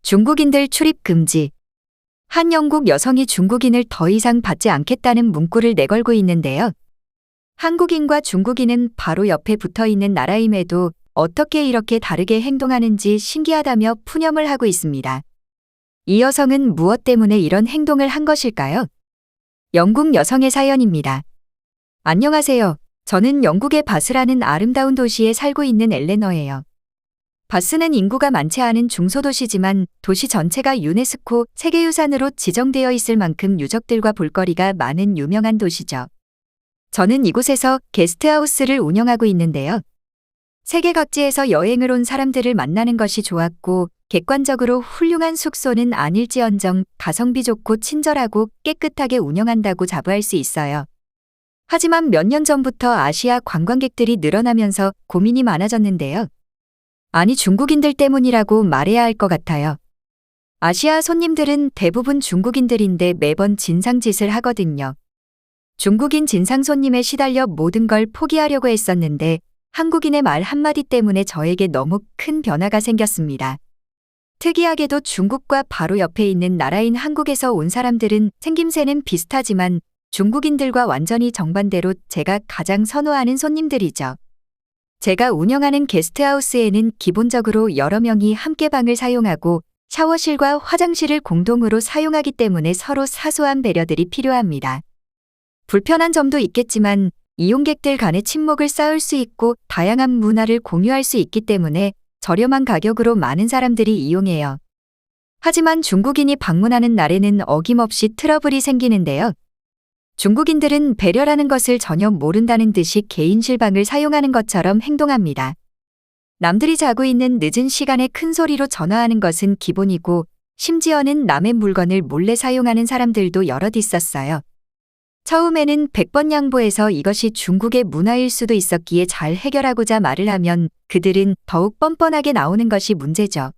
중국인들 출입 금지. 한 영국 여성이 중국인을 더 이상 받지 않겠다는 문구를 내걸고 있는데요. 한국인과 중국인은 바로 옆에 붙어 있는 나라임에도 어떻게 이렇게 다르게 행동하는지 신기하다며 푸념을 하고 있습니다. 이 여성은 무엇 때문에 이런 행동을 한 것일까요? 영국 여성의 사연입니다. 안녕하세요. 저는 영국의 바스라는 아름다운 도시에 살고 있는 엘레너예요. 바스는 인구가 많지 않은 중소도시지만 도시 전체가 유네스코 세계유산으로 지정되어 있을 만큼 유적들과 볼거리가 많은 유명한 도시죠. 저는 이곳에서 게스트하우스를 운영하고 있는데요. 세계 각지에서 여행을 온 사람들을 만나는 것이 좋았고 객관적으로 훌륭한 숙소는 아닐지언정 가성비 좋고 친절하고 깨끗하게 운영한다고 자부할 수 있어요. 하지만 몇 년 전부터 아시아 관광객들이 늘어나면서 고민이 많아졌는데요. 아니 중국인들 때문이라고 말해야 할 것 같아요. 아시아 손님들은 대부분 중국인들인데 매번 진상짓을 하거든요. 중국인 진상 손님에 시달려 모든 걸 포기하려고 했었는데 한국인의 말 한마디 때문에 저에게 너무 큰 변화가 생겼습니다. 특이하게도 중국과 바로 옆에 있는 나라인 한국에서 온 사람들은 생김새는 비슷하지만 중국인들과 완전히 정반대로 제가 가장 선호하는 손님들이죠. 제가 운영하는 게스트하우스에는 기본적으로 여러 명이 함께 방을 사용하고 샤워실과 화장실을 공동으로 사용하기 때문에 서로 사소한 배려들이 필요합니다. 불편한 점도 있겠지만 이용객들 간의 친목을 쌓을 수 있고 다양한 문화를 공유할 수 있기 때문에 저렴한 가격으로 많은 사람들이 이용해요. 하지만 중국인이 방문하는 날에는 어김없이 트러블이 생기는데요. 중국인들은 배려라는 것을 전혀 모른다는 듯이 개인 실방을 사용하는 것처럼 행동합니다. 남들이 자고 있는 늦은 시간에 큰 소리로 전화하는 것은 기본이고 심지어는 남의 물건을 몰래 사용하는 사람들도 여럿 있었어요. 처음에는 100번 양보해서 이것이 중국의 문화일 수도 있었기에 잘 해결하고자 말을 하면 그들은 더욱 뻔뻔하게 나오는 것이 문제죠.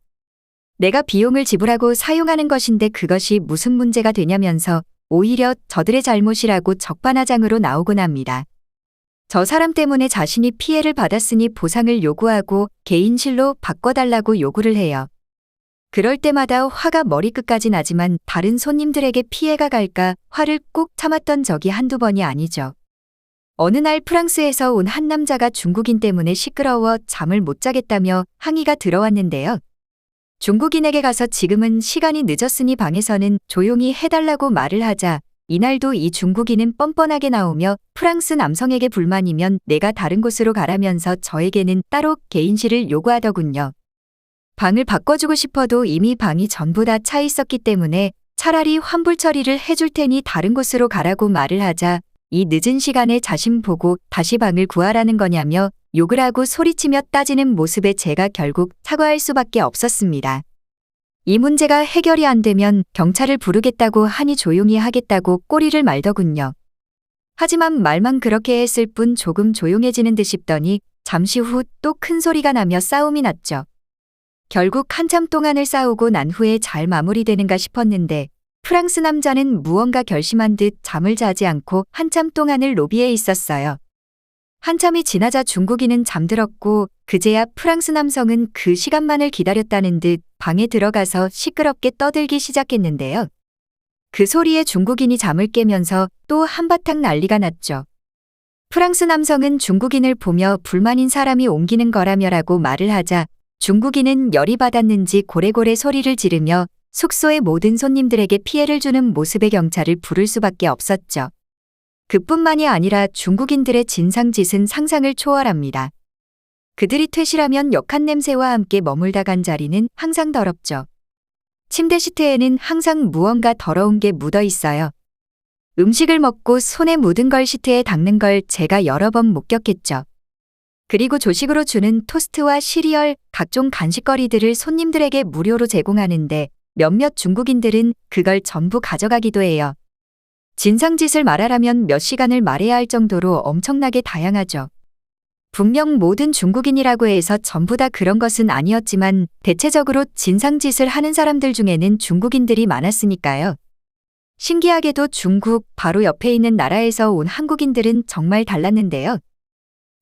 내가 비용을 지불하고 사용하는 것인데 그것이 무슨 문제가 되냐면서 오히려 저들의 잘못이라고 적반하장으로 나오곤 합니다. 저 사람 때문에 자신이 피해를 받았으니 보상을 요구하고 개인실로 바꿔달라고 요구를 해요. 그럴 때마다 화가 머리끝까지 나지만 다른 손님들에게 피해가 갈까 화를 꾹 참았던 적이 한두 번이 아니죠. 어느 날 프랑스에서 온 한 남자가 중국인 때문에 시끄러워 잠을 못 자겠다며 항의가 들어왔는데요. 중국인에게 가서 지금은 시간이 늦었으니 방에서는 조용히 해달라고 말을 하자 이날도 이 중국인은 뻔뻔하게 나오며 프랑스 남성에게 불만이면 내가 다른 곳으로 가라면서 저에게는 따로 개인실을 요구하더군요. 방을 바꿔주고 싶어도 이미 방이 전부 다 차 있었기 때문에 차라리 환불 처리를 해줄 테니 다른 곳으로 가라고 말을 하자 이 늦은 시간에 자신 보고 다시 방을 구하라는 거냐며 욕을 하고 소리치며 따지는 모습에 제가 결국 사과할 수밖에 없었습니다. 이 문제가 해결이 안 되면 경찰을 부르겠다고 하니 조용히 하겠다고 꼬리를 말더군요. 하지만 말만 그렇게 했을 뿐 조금 조용해지는 듯 싶더니 잠시 후 또 큰 소리가 나며 싸움이 났죠. 결국 한참 동안을 싸우고 난 후에 잘 마무리되는가 싶었는데 프랑스 남자는 무언가 결심한 듯 잠을 자지 않고 한참 동안을 로비에 있었어요. 한참이 지나자 중국인은 잠들었고 그제야 프랑스 남성은 그 시간만을 기다렸다는 듯 방에 들어가서 시끄럽게 떠들기 시작했는데요. 그 소리에 중국인이 잠을 깨면서 또 한바탕 난리가 났죠. 프랑스 남성은 중국인을 보며 불만인 사람이 옮기는 거라며라고 말을 하자 중국인은 열이 받았는지 고래고래 소리를 지르며 숙소의 모든 손님들에게 피해를 주는 모습의 경찰을 부를 수밖에 없었죠. 그뿐만이 아니라 중국인들의 진상짓은 상상을 초월합니다. 그들이 퇴실하면 역한 냄새와 함께 머물다 간 자리는 항상 더럽죠. 침대 시트에는 항상 무언가 더러운 게 묻어 있어요. 음식을 먹고 손에 묻은 걸 시트에 닦는 걸 제가 여러 번 목격했죠. 그리고 조식으로 주는 토스트와 시리얼, 각종 간식거리들을 손님들에게 무료로 제공하는데 몇몇 중국인들은 그걸 전부 가져가기도 해요. 진상짓을 말하라면 몇 시간을 말해야 할 정도로 엄청나게 다양하죠. 분명 모든 중국인이라고 해서 전부 다 그런 것은 아니었지만 대체적으로 진상짓을 하는 사람들 중에는 중국인들이 많았으니까요. 신기하게도 중국 바로 옆에 있는 나라에서 온 한국인들은 정말 달랐는데요.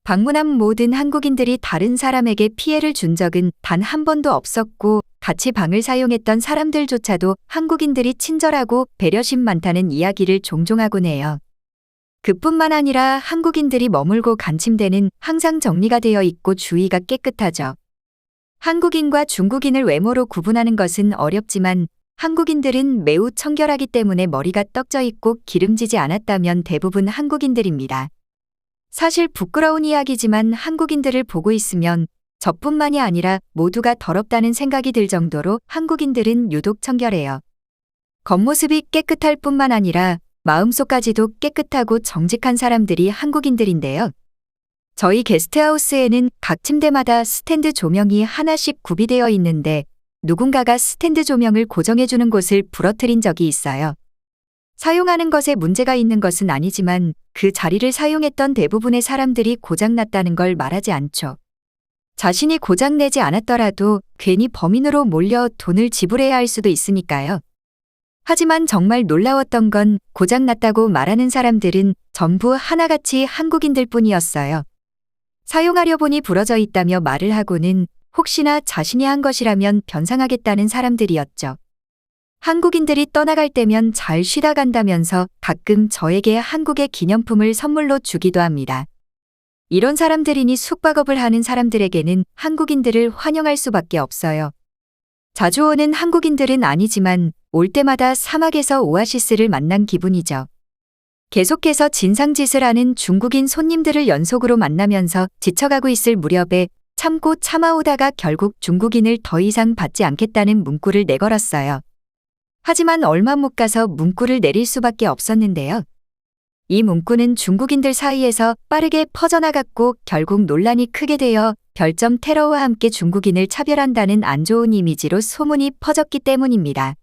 방문한 모든 한국인들이 다른 사람에게 피해를 준 적은 단 한 번도 없었고 같이 방을 사용했던 사람들조차도 한국인들이 친절하고 배려심 많다는 이야기를 종종 하곤 해요. 그뿐만 아니라 한국인들이 머물고 간 침대는 항상 정리가 되어 있고 주위가 깨끗하죠. 한국인과 중국인을 외모로 구분하는 것은 어렵지만 한국인들은 매우 청결하기 때문에 머리가 떡져 있고 기름지지 않았다면 대부분 한국인들입니다. 사실 부끄러운 이야기지만 한국인들을 보고 있으면 저뿐만이 아니라 모두가 더럽다는 생각이 들 정도로 한국인들은 유독 청결해요. 겉모습이 깨끗할 뿐만 아니라 마음속까지도 깨끗하고 정직한 사람들이 한국인들인데요. 저희 게스트하우스에는 각 침대마다 스탠드 조명이 하나씩 구비되어 있는데 누군가가 스탠드 조명을 고정해주는 곳을 부러뜨린 적이 있어요. 사용하는 것에 문제가 있는 것은 아니지만 그 자리를 사용했던 대부분의 사람들이 고장났다는 걸 말하지 않죠. 자신이 고장내지 않았더라도 괜히 범인으로 몰려 돈을 지불해야 할 수도 있으니까요. 하지만 정말 놀라웠던 건 고장났다고 말하는 사람들은 전부 하나같이 한국인들 뿐이었어요. 사용하려 보니 부러져 있다며 말을 하고는 혹시나 자신이 한 것이라면 변상하겠다는 사람들이었죠. 한국인들이 떠나갈 때면 잘 쉬다 간다면서 가끔 저에게 한국의 기념품을 선물로 주기도 합니다. 이런 사람들이니 숙박업을 하는 사람들에게는 한국인들을 환영할 수밖에 없어요. 자주 오는 한국인들은 아니지만 올 때마다 사막에서 오아시스를 만난 기분이죠. 계속해서 진상짓을 하는 중국인 손님들을 연속으로 만나면서 지쳐가고 있을 무렵에 참고 참아오다가 결국 중국인을 더 이상 받지 않겠다는 문구를 내걸었어요. 하지만 얼마 못 가서 문구를 내릴 수밖에 없었는데요. 이 문구는 중국인들 사이에서 빠르게 퍼져나갔고 결국 논란이 크게 되어 별점 테러와 함께 중국인을 차별한다는 안 좋은 이미지로 소문이 퍼졌기 때문입니다.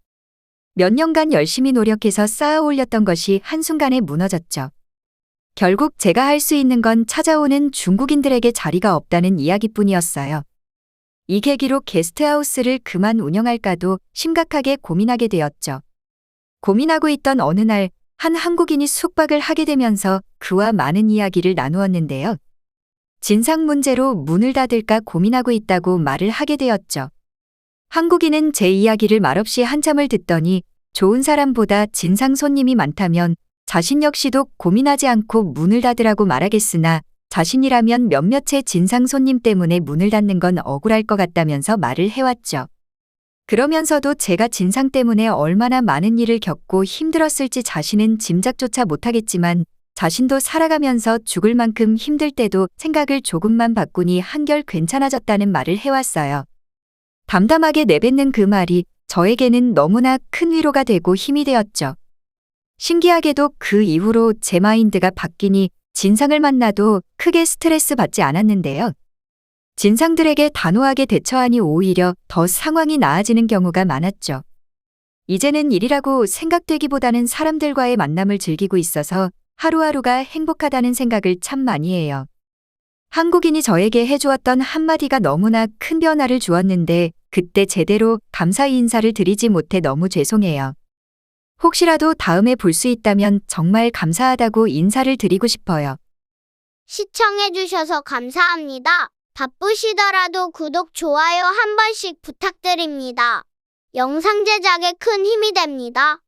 몇 년간 열심히 노력해서 쌓아 올렸던 것이 한순간에 무너졌죠. 결국 제가 할 수 있는 건 찾아오는 중국인들에게 자리가 없다는 이야기뿐이었어요. 이 계기로 게스트하우스를 그만 운영할까도 심각하게 고민하게 되었죠. 고민하고 있던 어느 날 한 한국인이 숙박을 하게 되면서 그와 많은 이야기를 나누었는데요. 진상 문제로 문을 닫을까 고민하고 있다고 말을 하게 되었죠. 한국인은 제 이야기를 말없이 한참을 듣더니 좋은 사람보다 진상 손님이 많다면 자신 역시도 고민하지 않고 문을 닫으라고 말하겠으나 자신이라면 몇몇의 진상 손님 때문에 문을 닫는 건 억울할 것 같다면서 말을 해왔죠. 그러면서도 제가 진상 때문에 얼마나 많은 일을 겪고 힘들었을지 자신은 짐작조차 못하겠지만 자신도 살아가면서 죽을 만큼 힘들 때도 생각을 조금만 바꾸니 한결 괜찮아졌다는 말을 해왔어요. 담담하게 내뱉는 그 말이 저에게는 너무나 큰 위로가 되고 힘이 되었죠. 신기하게도 그 이후로 제 마인드가 바뀌니 진상을 만나도 크게 스트레스 받지 않았는데요. 진상들에게 단호하게 대처하니 오히려 더 상황이 나아지는 경우가 많았죠. 이제는 일이라고 생각되기보다는 사람들과의 만남을 즐기고 있어서 하루하루가 행복하다는 생각을 참 많이 해요. 한국인이 저에게 해주었던 한마디가 너무나 큰 변화를 주었는데 그때 제대로 감사 인사를 드리지 못해 너무 죄송해요. 혹시라도 다음에 볼 수 있다면 정말 감사하다고 인사를 드리고 싶어요. 시청해주셔서 감사합니다. 바쁘시더라도 구독, 좋아요 한 번씩 부탁드립니다. 영상 제작에 큰 힘이 됩니다.